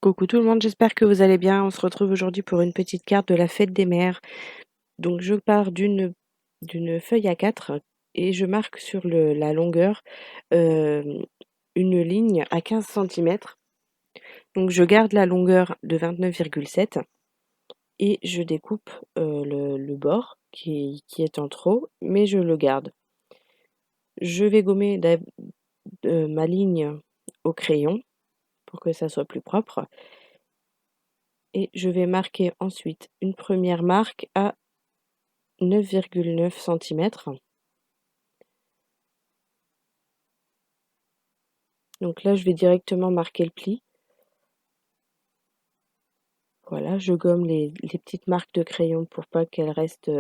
Coucou tout le monde, j'espère que vous allez bien. On se retrouve aujourd'hui pour une petite carte de la fête des mères. Donc je pars d'une feuille A4 et je marque sur la longueur euh, une ligne à 15 centimètres. Donc je garde la longueur de 29,7 et je découpe le bord qui est en trop, mais je le garde. Je vais gommer ma ligne au crayon pour que ça soit plus propre. Et je vais marquer ensuite une première marque à 9,9 centimètres. Donc là, je vais directement marquer le pli. Voilà, je gomme les petites marques de crayon pour pas qu'elles restent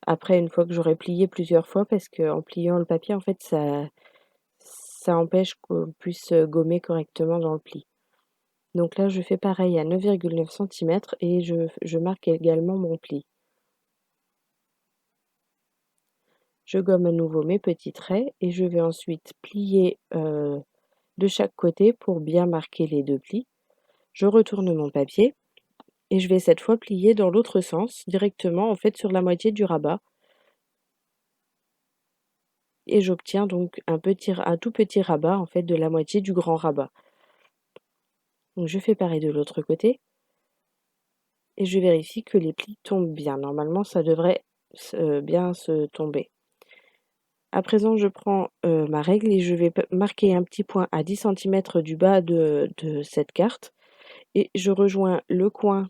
après une fois que j'aurai plié plusieurs fois parce qu'en pliant le papier, en fait, ça empêche qu'on puisse gommer correctement dans le pli. Donc là, je fais pareil à 9,9 centimètres et je marque également mon pli. Je gomme à nouveau mes petits traits et je vais ensuite plier de chaque côté pour bien marquer les deux plis. Je retourne mon papier et je vais cette fois plier dans l'autre sens, directement en fait sur la moitié du rabat. Et j'obtiens donc un tout petit rabat en fait de la moitié du grand rabat. Donc je fais pareil de l'autre côté et je vérifie que les plis tombent bien. Normalement, ça devrait bien se tomber. À présent, je prends ma règle et je vais marquer un petit point à 10 centimètres du bas de cette carte et je rejoins le coin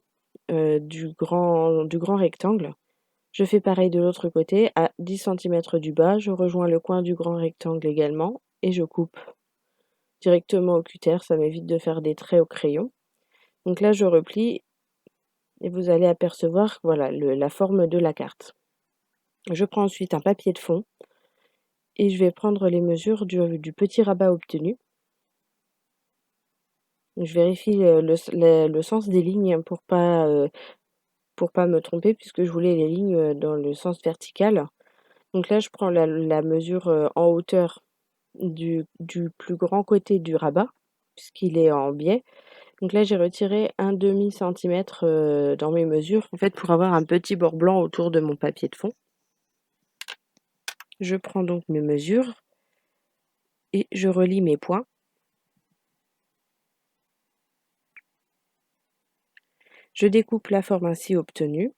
du grand rectangle. Je fais pareil de l'autre côté, à 10 centimètres du bas, je rejoins le coin du grand rectangle également et je coupe directement au cutter, ça m'évite de faire des traits au crayon. Donc là, je replie et vous allez apercevoir voilà, la forme de la carte. Je prends ensuite un papier de fond et je vais prendre les mesures du petit rabat obtenu. Je vérifie le sens des lignes pour pas me tromper puisque je voulais les lignes dans le sens vertical. Donc là, je prends la mesure en hauteur du plus grand côté du rabat, puisqu'il est en biais. Donc là, j'ai retiré un demi centimètre dans mes mesures, en fait, pour avoir un petit bord blanc autour de mon papier de fond. Je prends donc mes mesures et je relie mes points. Je découpe la forme ainsi obtenue.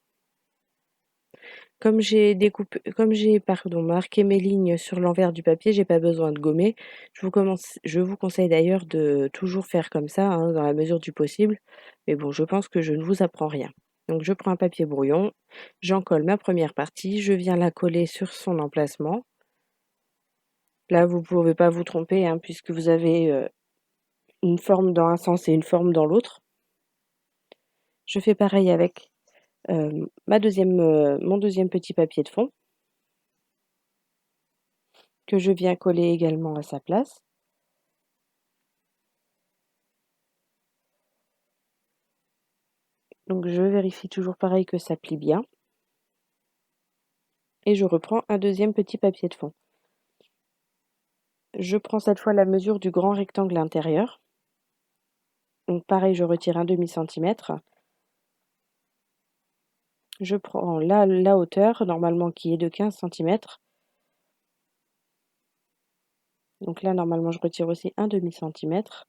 Comme j'ai marqué mes lignes sur l'envers du papier, j'ai pas besoin de gommer. Je vous conseille d'ailleurs de toujours faire comme ça, hein, dans la mesure du possible. Mais bon, je pense que je ne vous apprends rien. Donc je prends un papier brouillon, j'en colle ma première partie, je viens la coller sur son emplacement. Là, vous ne pouvez pas vous tromper, hein, puisque vous avez une forme dans un sens et une forme dans l'autre. Je fais pareil avec mon deuxième petit papier de fond, que je viens coller également à sa place. Donc je vérifie toujours pareil que ça plie bien. Et je reprends un deuxième petit papier de fond. Je prends cette fois la mesure du grand rectangle intérieur. Donc pareil, je retire un demi centimètre. Je prends la hauteur, normalement qui est de 15 centimètres. Donc là, normalement, je retire aussi un demi centimètre.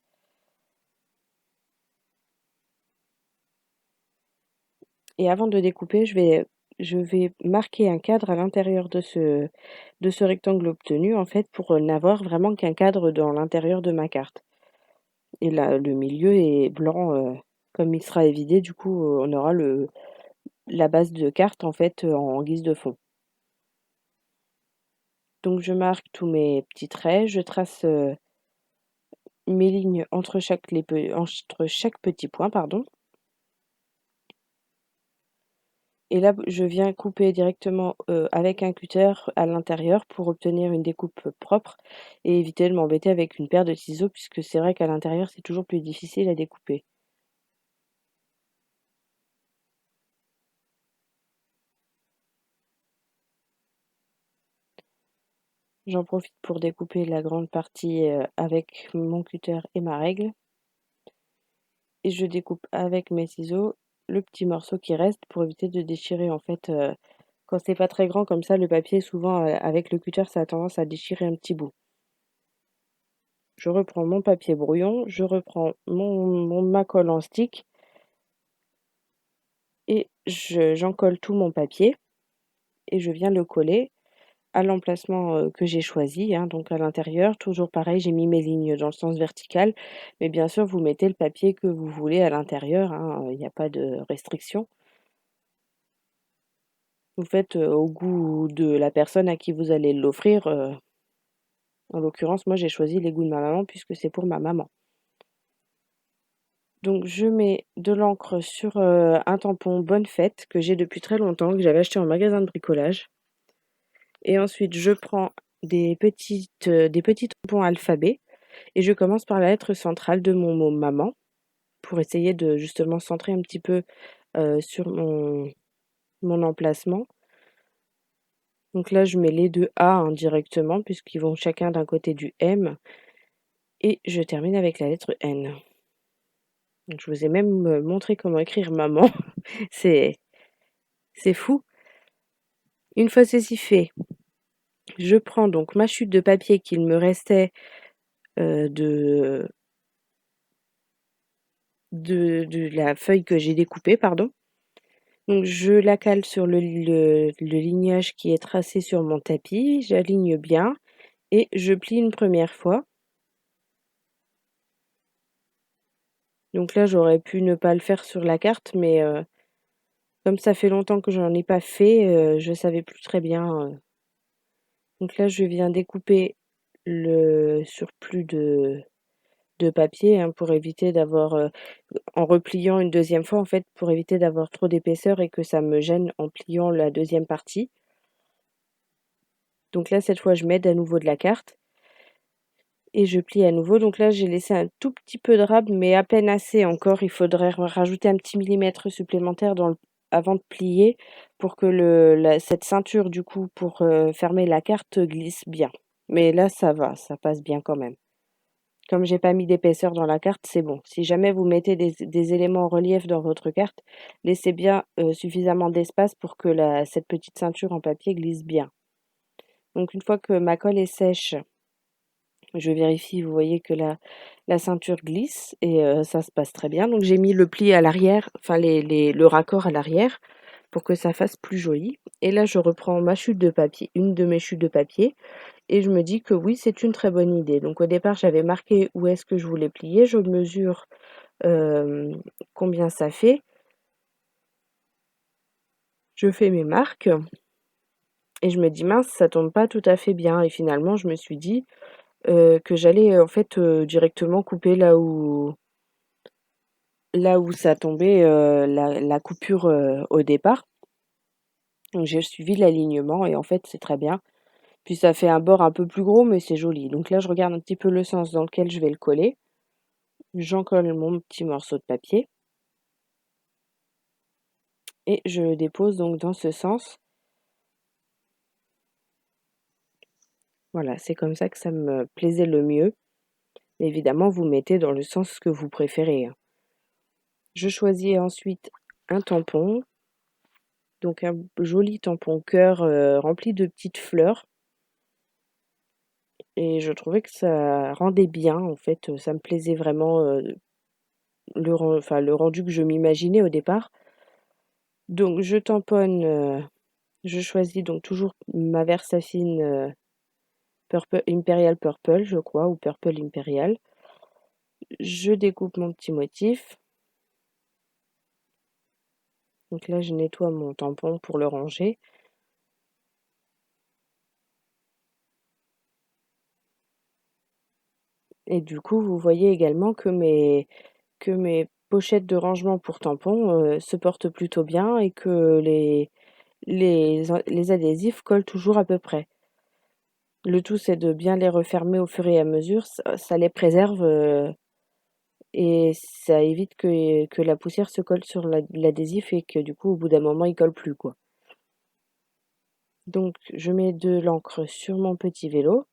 Et avant de découper, je vais marquer un cadre à l'intérieur de ce rectangle obtenu, en fait, pour n'avoir vraiment qu'un cadre dans l'intérieur de ma carte. Et là, le milieu est blanc, comme il sera évidé, du coup, on aura la base de carte, en fait, en guise de fond. Donc je marque tous mes petits traits, je trace mes lignes entre entre chaque petit point, pardon. Et là, je viens couper directement avec un cutter à l'intérieur pour obtenir une découpe propre et éviter de m'embêter avec une paire de ciseaux puisque c'est vrai qu'à l'intérieur, c'est toujours plus difficile à découper. J'en profite pour découper la grande partie avec mon cutter et ma règle. et je découpe avec mes ciseaux le petit morceau qui reste pour éviter de déchirer en fait, quand c'est pas très grand comme ça, le papier souvent, avec le cutter, ça a tendance à déchirer un petit bout. Je reprends mon papier brouillon, je reprends ma colle en stick et j'en colle tout mon papier et je viens le coller à l'emplacement, que j'ai choisi, hein, donc à l'intérieur. Toujours pareil, j'ai mis mes lignes dans le sens vertical, mais bien sûr, vous mettez le papier que vous voulez à l'intérieur, hein, il n'y a pas de restriction. Vous faites, au goût de la personne à qui vous allez l'offrir, en l'occurrence, moi, j'ai choisi les goûts de ma maman puisque c'est pour ma maman. Donc je mets de l'encre sur, un tampon Bonne Fête que j'ai depuis très longtemps, que j'avais acheté en magasin de bricolage et ensuite je prends des petits tampons alphabet et je commence par la lettre centrale de mon mot maman pour essayer de justement centrer un petit peu, sur mon emplacement. Donc là, je mets les 2 A, hein, directement puisqu'ils vont chacun d'un côté du M et je termine avec la lettre N. Donc je vous ai même, montré comment écrire maman, c'est c'est fou. Une fois ceci fait, je prends donc ma chute de papier qu'il me restait, de la feuille que j'ai découpée, pardon. Donc je la cale sur le lignage qui est tracé sur mon tapis, j'aligne bien et je plie une première fois. Donc là, j'aurais pu ne pas le faire sur la carte, mais comme ça fait longtemps que j'en ai pas fait, je savais plus très bien, donc là, je viens découper le surplus de papier, hein, pour éviter d'avoir, en repliant une deuxième fois, en fait, pour éviter d'avoir trop d'épaisseur et que ça me gêne en pliant la deuxième partie. Donc là, cette fois, je mets à nouveau de la carte et je plie à nouveau. Donc là, j'ai laissé un tout petit peu de rab, mais à peine assez encore. Il faudrait rajouter un petit millimètre supplémentaire avant de plier pour que cette ceinture, du coup, pour fermer la carte glisse bien. Mais là, ça va, ça passe bien quand même. Comme j'ai pas mis d'épaisseur dans la carte, c'est bon. Si jamais vous mettez des éléments en relief dans votre carte, laissez bien suffisamment d'espace pour que cette petite ceinture en papier glisse bien. Donc une fois que ma colle est sèche, je vérifie, vous voyez que la ceinture glisse et ça se passe très bien. Donc j'ai mis le pli à l'arrière, enfin le raccord à l'arrière pour que ça fasse plus joli. Et là, je reprends ma chute de papier, une de mes chutes de papier, et je me dis que oui, c'est une très bonne idée. Donc au départ, j'avais marqué où est-ce que je voulais plier. Je mesure combien ça fait. Je fais mes marques et je me dis: «Mince, ça tombe pas tout à fait bien» et finalement, je me suis dit, que j'allais, en fait, directement couper là où ça tombait, la coupure, au départ. Donc j'ai suivi l'alignement et en fait, c'est très bien. Puis ça fait un bord un peu plus gros, mais c'est joli. Donc là, je regarde un petit peu le sens dans lequel je vais le coller. J'en colle mon petit morceau de papier et je le dépose donc dans ce sens. Voilà, c'est comme ça que ça me plaisait le mieux. Évidemment, vous mettez dans le sens que vous préférez, hein. Je choisis ensuite un tampon, donc un joli tampon cœur, rempli de petites fleurs et je trouvais que ça rendait bien en fait, ça me plaisait vraiment, le rendu que je m'imaginais au départ. Donc je tamponne, je choisis donc toujours ma Versafine, Imperial Purple je crois ou Purple Imperial. Je découpe mon petit motif. Donc là, je nettoie mon tampon pour le ranger. Et du coup, vous voyez également que mes pochettes de rangement pour tampons, se portent plutôt bien et que les adhésifs collent toujours à peu près. Le tout, c'est de bien les refermer au fur et à mesure, ça les préserve, et ça évite que la poussière se colle sur l'adhésif et que du coup, au bout d'un moment, il colle plus, quoi. Donc je mets de l'encre sur mon petit vélo.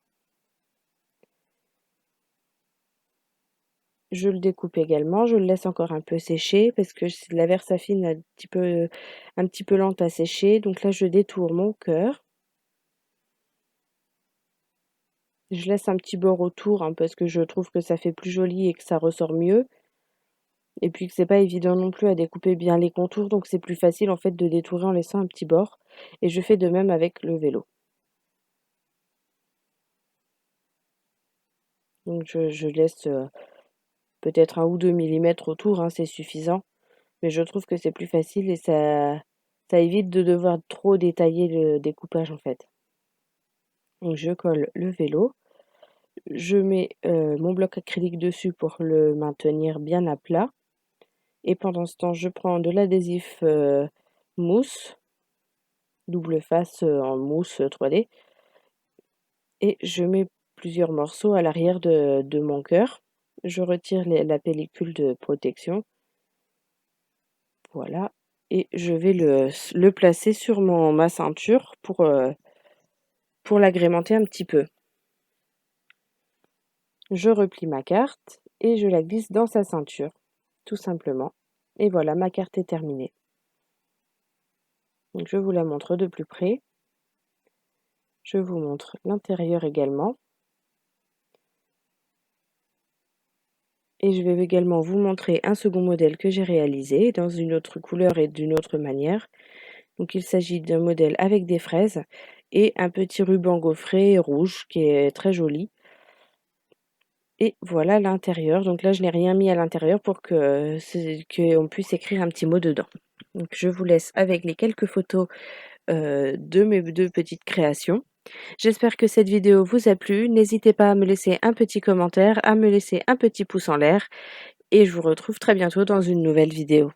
Je le découpe également, je le laisse encore un peu sécher parce que la Versafine est un petit peu lente à sécher. Donc là, je détourne mon cœur. Je laisse un petit bord autour, hein, parce que je trouve que ça fait plus joli et que ça ressort mieux. Et puis que c'est pas évident non plus à découper bien les contours, donc c'est plus facile en fait de détourer en laissant un petit bord. Et je fais de même avec le vélo. Donc je laisse peut-être 1 ou 2 millimètres autour, hein, c'est suffisant. Mais je trouve que c'est plus facile et ça évite de devoir trop détailler le découpage en fait. Donc je colle le vélo, je mets mon bloc acrylique dessus pour le maintenir bien à plat. Et pendant ce temps, je prends de l'adhésif mousse, double face en mousse 3D, et je mets plusieurs morceaux à l'arrière de mon cœur. Je retire la pellicule de protection, voilà, et je vais le placer sur ma ceinture pour l'agrémenter un petit peu. Je replie ma carte et je la glisse dans sa ceinture, tout simplement. Et voilà, ma carte est terminée. Donc je vous la montre de plus près. Je vous montre l'intérieur également. Et je vais également vous montrer un second modèle que j'ai réalisé dans une autre couleur et d'une autre manière. Donc il s'agit d'un modèle avec des fraises et un petit ruban gaufré rouge qui est très joli. Et voilà l'intérieur. Donc là, je n'ai rien mis à l'intérieur pour qu'on puisse écrire un petit mot dedans. Donc je vous laisse avec les quelques photos de mes 2 petites créations. J'espère que cette vidéo vous a plu. N'hésitez pas à me laisser un petit commentaire, à me laisser un petit pouce en l'air et je vous retrouve très bientôt dans une nouvelle vidéo.